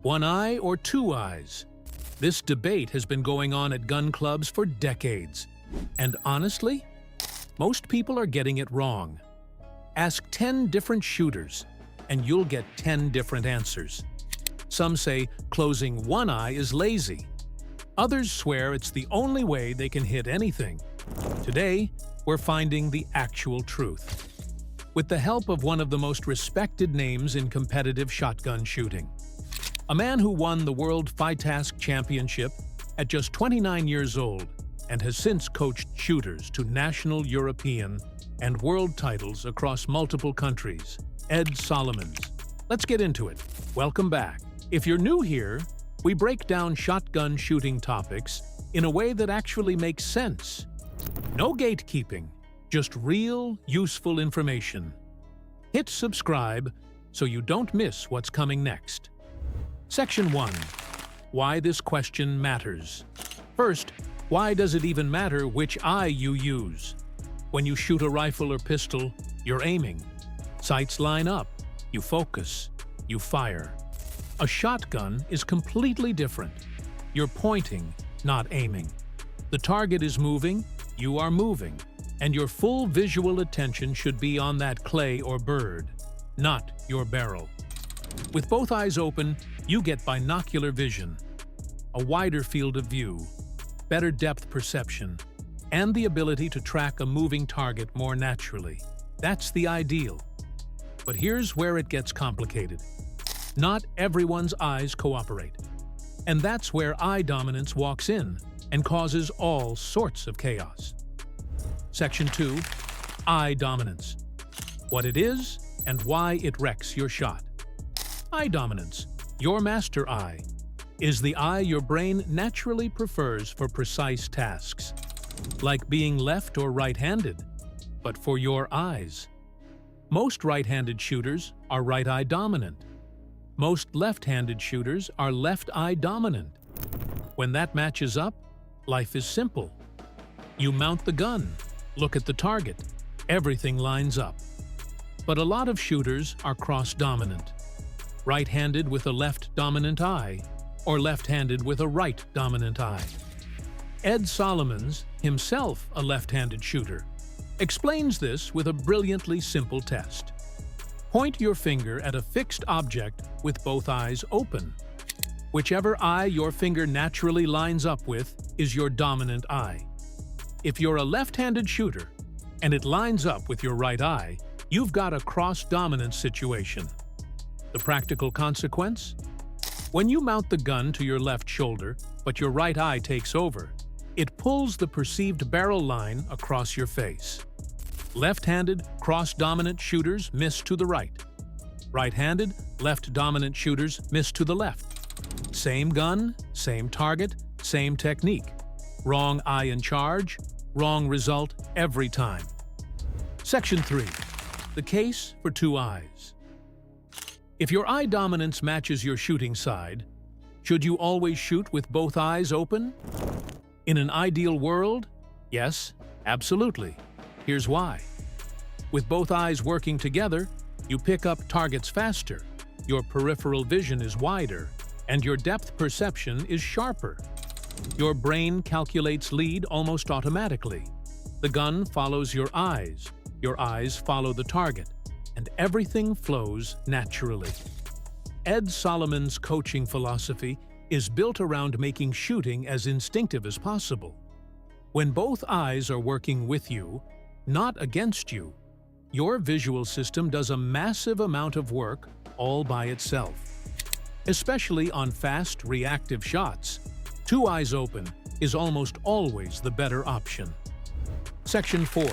One eye or two eyes? This debate has been going on at gun clubs for decades. And honestly, most people are getting it wrong. Ask 10 different shooters, and you'll get 10 different answers. Some say closing one eye is lazy. Others swear it's the only way they can hit anything. Today, we're finding the actual truth, with the help of one of the most respected names in competitive shotgun shooting. A man who won the World FITASC Championship at just 29 years old and has since coached shooters to national, European, and world titles across multiple countries, Ed Solomons. Let's get into it. Welcome back. If you're new here, we break down shotgun shooting topics in a way that actually makes sense. No gatekeeping, just real, useful information. Hit subscribe so you don't miss what's coming next. Section 1. Why this question matters. First, why does it even matter which eye you use? When you shoot a rifle or pistol, you're aiming. Sights line up, you focus, you fire. A shotgun is completely different. You're pointing, not aiming. The target is moving, you are moving, and your full visual attention should be on that clay or bird, not your barrel. With both eyes open, you get binocular vision, a wider field of view, better depth perception, and the ability to track a moving target more naturally. That's the ideal. But here's where it gets complicated. Not everyone's eyes cooperate. And that's where eye dominance walks in and causes all sorts of chaos. Section 2. Eye dominance. What it is and why it wrecks your shot. Eye dominance, your master eye, is the eye your brain naturally prefers for precise tasks, like being left or right-handed, but for your eyes. Most right-handed shooters are right-eye dominant. Most left-handed shooters are left-eye dominant. When that matches up, life is simple. You mount the gun, look at the target, everything lines up. But a lot of shooters are cross-dominant, right-handed with a left-dominant eye, or left-handed with a right-dominant eye. Ed Solomons, himself a left-handed shooter, explains this with a brilliantly simple test. Point your finger at a fixed object with both eyes open. Whichever eye your finger naturally lines up with is your dominant eye. If you're a left-handed shooter and it lines up with your right eye, you've got a cross-dominance situation. The practical consequence? When you mount the gun to your left shoulder, but your right eye takes over, it pulls the perceived barrel line across your face. Left-handed, cross-dominant shooters miss to the right. Right-handed, left-dominant shooters miss to the left. Same gun, same target, same technique. Wrong eye in charge, wrong result every time. Section 3. The case for two eyes. If your eye dominance matches your shooting side, should you always shoot with both eyes open? In an ideal world, yes, absolutely. Here's why. With both eyes working together, you pick up targets faster, your peripheral vision is wider, and your depth perception is sharper. Your brain calculates lead almost automatically. The gun follows your eyes follow the target, and everything flows naturally. Ed Solomons' coaching philosophy is built around making shooting as instinctive as possible. When both eyes are working with you, not against you, your visual system does a massive amount of work all by itself. Especially on fast, reactive shots, two eyes open is almost always the better option. Section 4.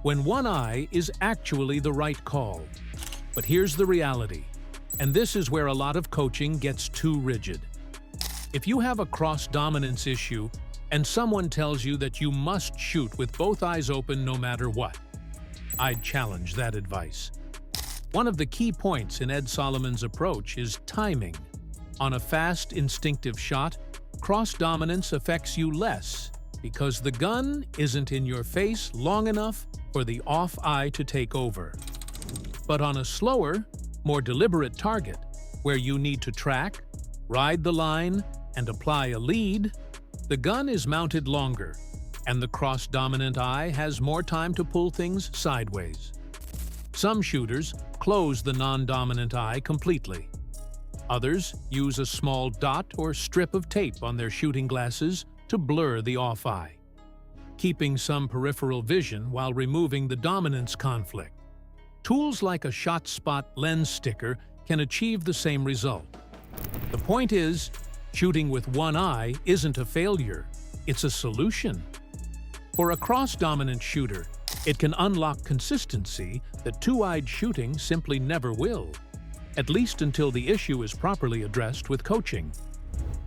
When one eye is actually the right call. But here's the reality, and this is where a lot of coaching gets too rigid. If you have a cross-dominance issue and someone tells you that you must shoot with both eyes open no matter what, I'd challenge that advice. One of the key points in Ed Solomons' approach is timing. On a fast, instinctive shot, cross-dominance affects you less because the gun isn't in your face long enough for the off eye to take over. But on a slower, more deliberate target, where you need to track, ride the line, and apply a lead, the gun is mounted longer, and the cross-dominant eye has more time to pull things sideways. Some shooters close the non-dominant eye completely. Others use a small dot or strip of tape on their shooting glasses to blur the off eye, keeping some peripheral vision while removing the dominance conflict. Tools like a shot spot lens sticker can achieve the same result. The point is, shooting with one eye isn't a failure, it's a solution. For a cross-dominant shooter, it can unlock consistency that two-eyed shooting simply never will, at least until the issue is properly addressed with coaching.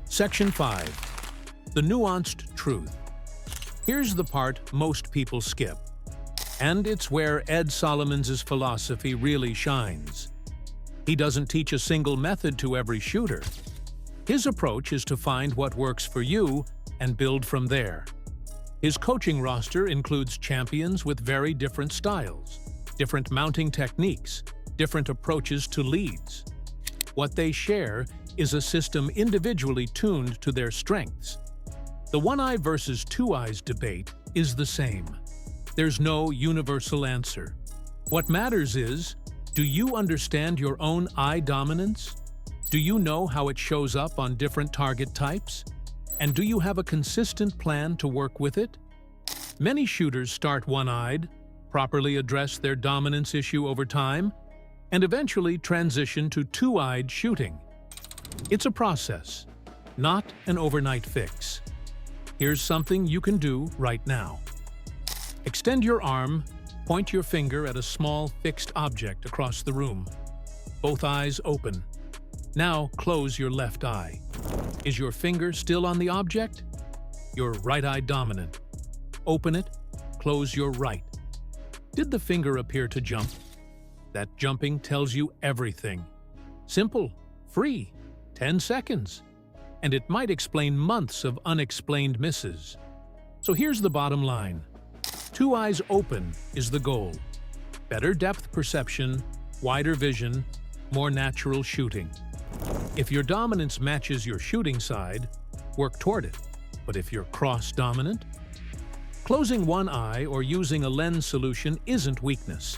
Section 5. The nuanced truth. Here's the part most people skip, and it's where Ed Solomon's philosophy really shines. He doesn't teach a single method to every shooter. His approach is to find what works for you and build from there. His coaching roster includes champions with very different styles, different mounting techniques, different approaches to leads. What they share is a system individually tuned to their strengths. The one-eye versus two-eyes debate is the same. There's no universal answer. What matters is, do you understand your own eye dominance? Do you know how it shows up on different target types? And do you have a consistent plan to work with it? Many shooters start one-eyed, properly address their dominance issue over time, and eventually transition to two-eyed shooting. It's a process, not an overnight fix. Here's something you can do right now. Extend your arm, point your finger at a small fixed object across the room. Both eyes open. Now close your left eye. Is your finger still on the object? Your right eye dominant. Open it, close your right. Did the finger appear to jump? That jumping tells you everything. Simple, free, 10 seconds. And it might explain months of unexplained misses. So here's the bottom line. Two eyes open is the goal. Better depth perception, wider vision, more natural shooting. If your dominance matches your shooting side, work toward it. But if you're cross-dominant, closing one eye or using a lens solution isn't weakness.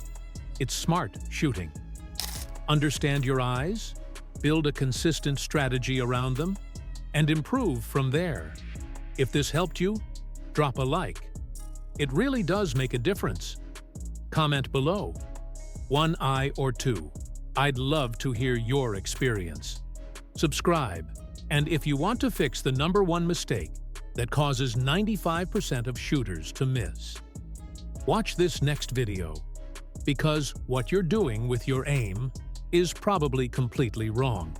It's smart shooting. Understand your eyes, build a consistent strategy around them, and improve from there. If this helped you, drop a like. It really does make a difference. Comment below. One eye or two. I'd love to hear your experience. Subscribe, and if you want to fix the #1 mistake that causes 95% of shooters to miss, watch this next video, because what you're doing with your aim is probably completely wrong.